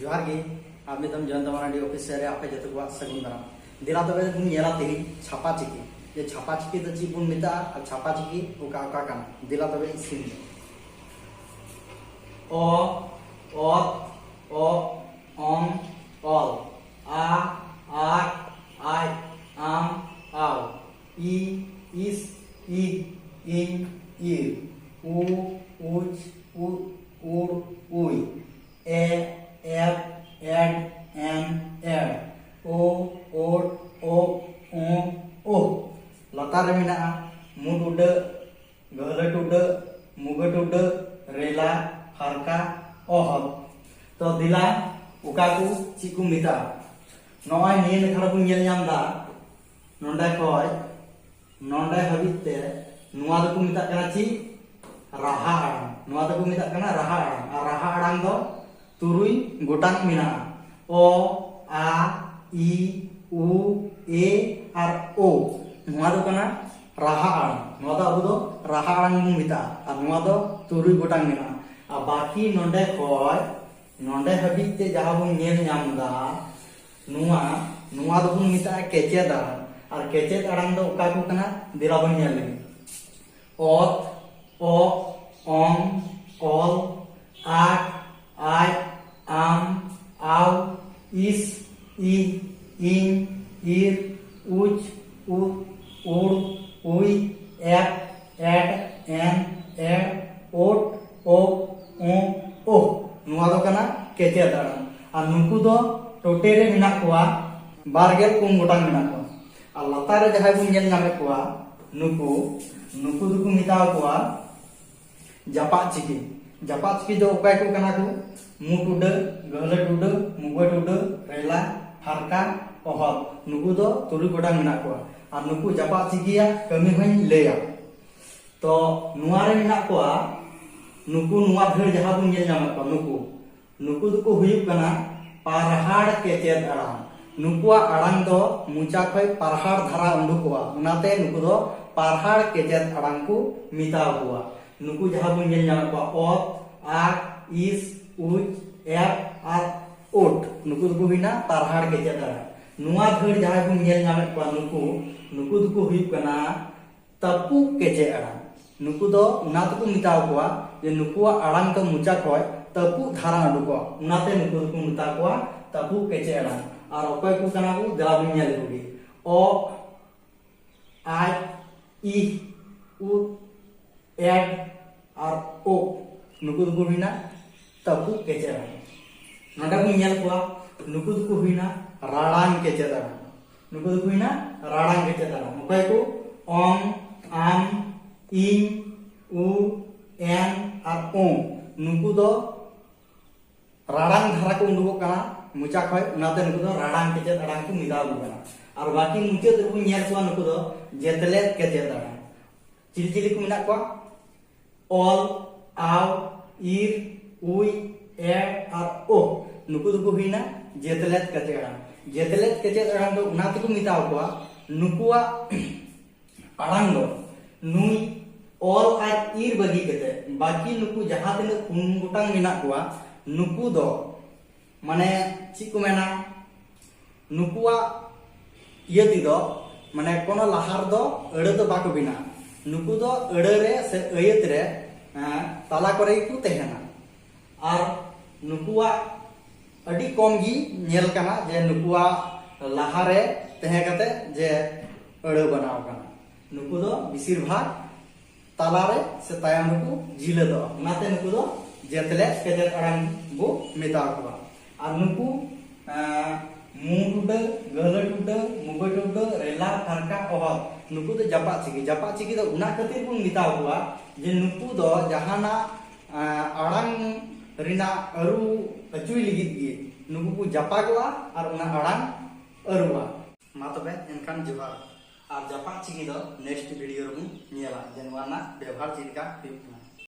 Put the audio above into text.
जोहार गे आप नितम जयंत मारांडी ऑफिसियल रे आपे जते को सगुन दाराम दिला तबे बुन नेला तेही छापा चिकी जे छापा चिकी द ची बुन मिता और छापा चिकी ओका ओका काना दिला तबे इसिन ओ ओ ओम ऑल आ आई आम आव ई इस ई इन ईर उ उच उ उर उई ए एड एन एड ओ ओट ओ लतार मेना मुड उड गहलट उड मुगट उड रेला फारका ओहल तो दिला उका को चिकु मिता नॉय निये लेखा बु नेल नाम दा नोंडे खय नोंडे हबित ते नुआ दो को मिता कना ची राहा आड़ांग नुआ दो को मिता कना राहा आड़ांग आ राहा आड़ांग दो तुरुई गोटांग मिना ओ आ ई उ ए आर ओ नुआ दो कना राहा आड़ांग नुआ दो अबु दो राहा आड़ांग बु मिता आ नुआ दो तुरुई गोटांग मिना आ बाकी नोंडे खय नोंडे हबित ते जहां बु नेल नाम दा नुआ नुआ दो बु मिता केचे दा और केचेत आड़ांग दो उका को कना दिला बन नेल लगी ओत ओ ओम ऑल आट आई आम आव इस ई इन ईर उच उ उड़ उई एप एड एन एड ओट ओ ओ नुआ दो कना केचे दाड़ा और नुकु दो टोटे रे मिना कोआ बारगेल पुन गोटांग मिना कोआ और लतार रे जहां बुन नेल नामे कोआ नुकु नुकु दुकु मिता कोआ जपा चिकी दो उपाय को कना को मुट उड गहलट उड मुगट उड रेला फारका ओहल नुकु दो तुरुई गोटांग मिना कोआ और नुकु जपा चिकिया कमी हई लेया तो नुआ रे मिना कोआ नुकु नुआ भेड़ जहां बुन नेल नामे कोआ नुकु दुकु हुयुग कना पारहाड़ केचेद आड़ांग नुकुआ आड़ांग दो मुचा खय पारहाड़ धारा उंडुकोआ उनाते नुकु दो पारहाड़ केचेद आड़ांग को मिताव कोआ नुकु जहां बुन नेल नामे कोआ ओत आ इस उच एप आर ओट नुकु दुकु हुइना पारहाड़ केचेद आड़ांग नुआ भेड़ जहां बुन नेल नामे कोआ नुकु दुकु हुयुग कना तपु केचे आड़ांग नुकु दो उना तको मिताव कोआ जे नुकुआ आड़ांग तो मुचा खय तपु धारा उंडुकोआ उनाते नुकु दुकु मिता कोआ तपु केचे आड़ांग और अकय को कना को दिला बुन नेल लगी ओ आई ई उ एड और ओ नुकु दुकु हुइना तपु केचे आड़ांग नोंडे बुन नेल कोआ नुकु दुकु हुइना राड़ांग केचे आड़ांग नुकु दुकु हुइना राड़ांग केचे आड़ांग अकय को ओम आम इन उ एन और ओ नुकु दो राड़ांग धारा को उंडुको कना मुचा खय उनाते नुकु दो राड़ांग केचे आड़ांग को मिदाव कना और बाकी मुचे तो बुन नेल कोआ नुकु दो जेतलेत केचे आड़ांग चिली चिली को मिना कोआ ऑल आव ईर उई एड और ओ नुकु दुकु हुइना जेतलेत केचे आड़ांग दो उनाते को मिताव कोआ नुकुआ आड़ांग दो नुई ऑल और ईर बगी केते बाकी नुकु जहां तने पुन गोटांग मिना कोआ नुकु दो माने ची को मेना नुकुआ ये दो माने कोनो लाहार दो अड़े दो बाको बिना नुकु दो अड़े रे से अयत रे ताला करे को तेहना और नुकुआ अडी कम गी नेल कना जे नुकुआ लाहारे तेहे कते जे अड़े बनाव कना नुकु दो बेसिर भाग ताला रे से तायम नुकु जिले दो उनाते नुकु दो जेतले केजे आड़ांग बो मेता कोआ और नुकु मुट उड गहलट उड मुगट उड रेला फारका ओहल नुकु दो जपा चिकी दो उना खातिर बुन मिताव कोआ जे नुकु दो जहाना आड़ांग रिना अरु अचुई लिगित गे नुकु को जपा कोआ और उना आड़ांग अरुआ मा तबे एनखान जोहार और जपा चिकी दो नेक्स्ट वीडियो रे नेला जे नोआ ना व्यवहार चिका हुयुग